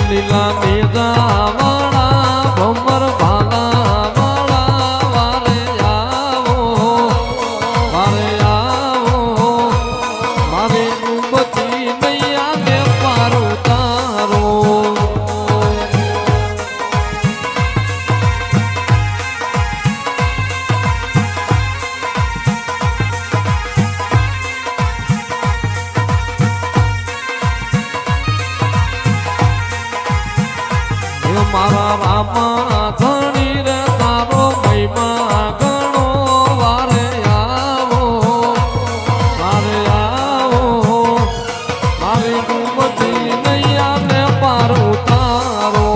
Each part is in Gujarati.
લીલા મેઘાવાળા ભમર ભાલાવાળા વારે આવો મારી ડૂબતી નૈયાને પાર ઉતારો મારા રામા ધણી રે તારો મહિમા ગણો વારે આવો મારી ડૂબતી નૈયાને પાર ઉતારો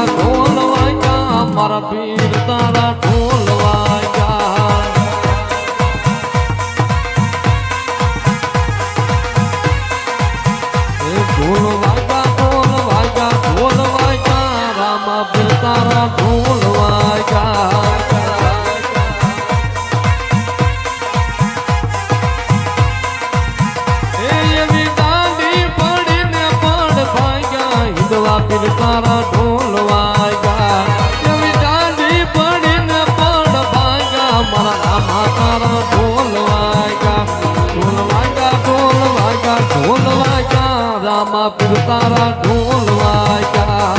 ઢોલ વાગ્યા મારા પીર તારા ઢોલ વાગ્યા ઢોલ વાગ્યા રામા પીર તારા ઢોલ વાગ્યા એવી દાંડી પડીને પડ ભાગ્યા હિંદવા પીર તારા ઢોલ વાગ્યા એવી દાંડી પડીને પડ ભાગ્યા મારા રામા તારા ઢોલ વાગ્યા રામા પીર તારા ઢોલ વાગ્યા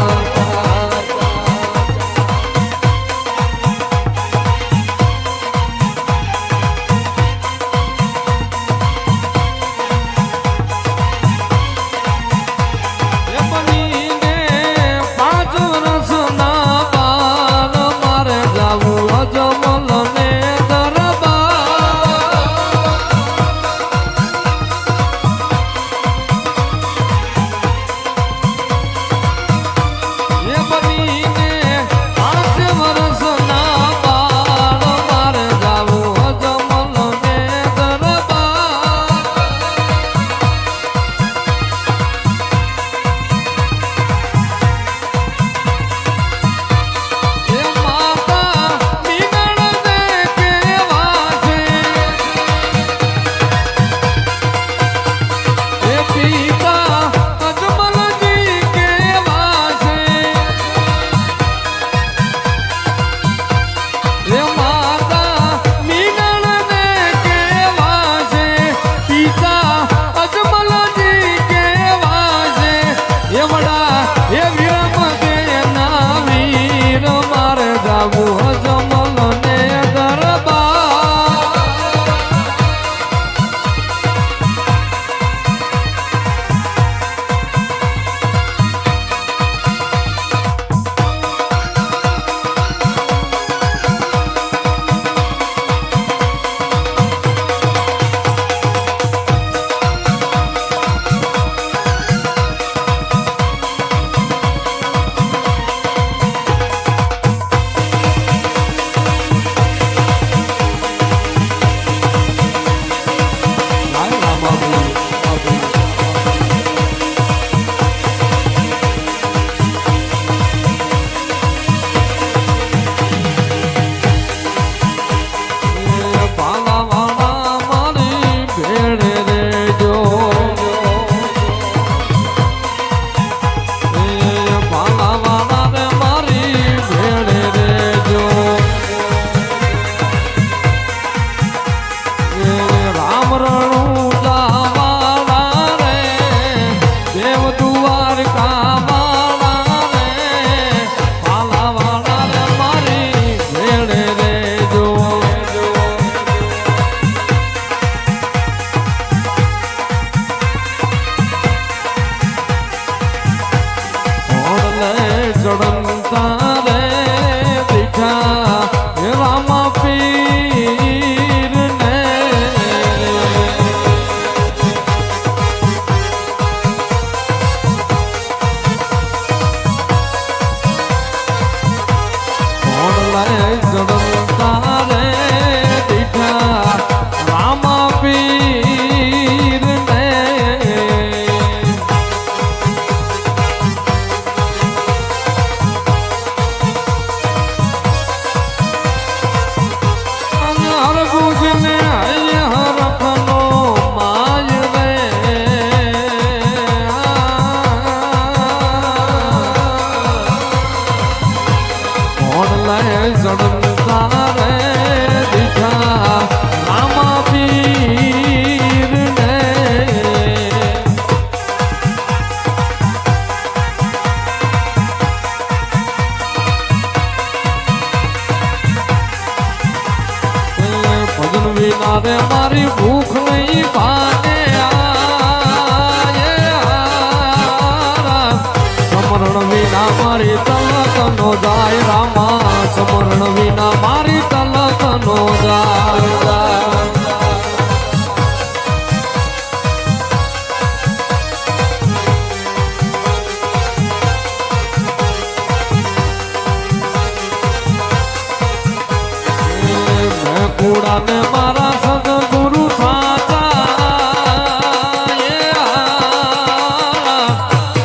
વિના મારી તલક નો જાય રામા સ્મરણ વિના મારી તલક નો જાય કુડાને મારા સદગુરુ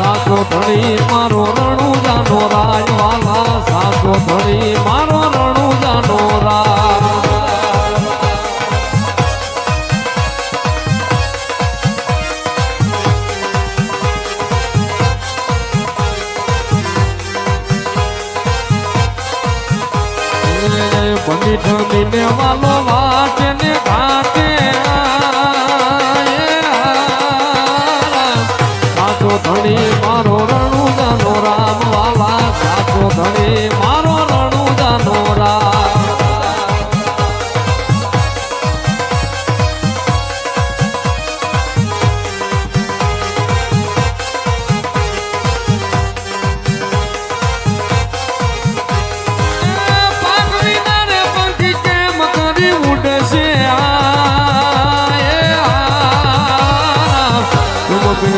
સાચો ધણી મારો રણુજાનો રાજવાલા સાચો ધણી મારો રણુજાનો રાજ પંડિત વાલો વાટે ને ઘાટે સાચો ધણી મારો રણુજાનો રામ વાલા સાચો ધણી મારો રણુજાનો રામ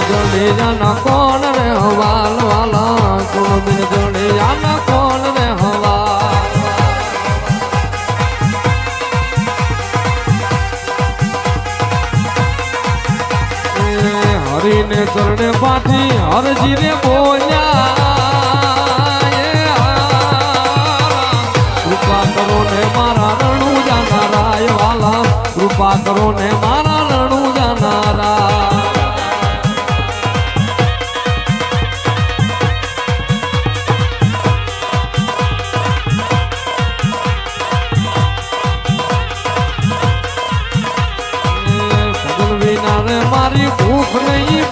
જોડે જાના કોણ રે હવાલ વાલા તું બિન જોડે જાના કોણ રે હવાલ હરીને ચરણે પાછી હરજી રે બોલ્યા કૃપા કરો ને મારા રણુ જાના રાય વાલા કૃપા કરો ને મારા રણુ જાના રાય મારી ભૂખ નહીં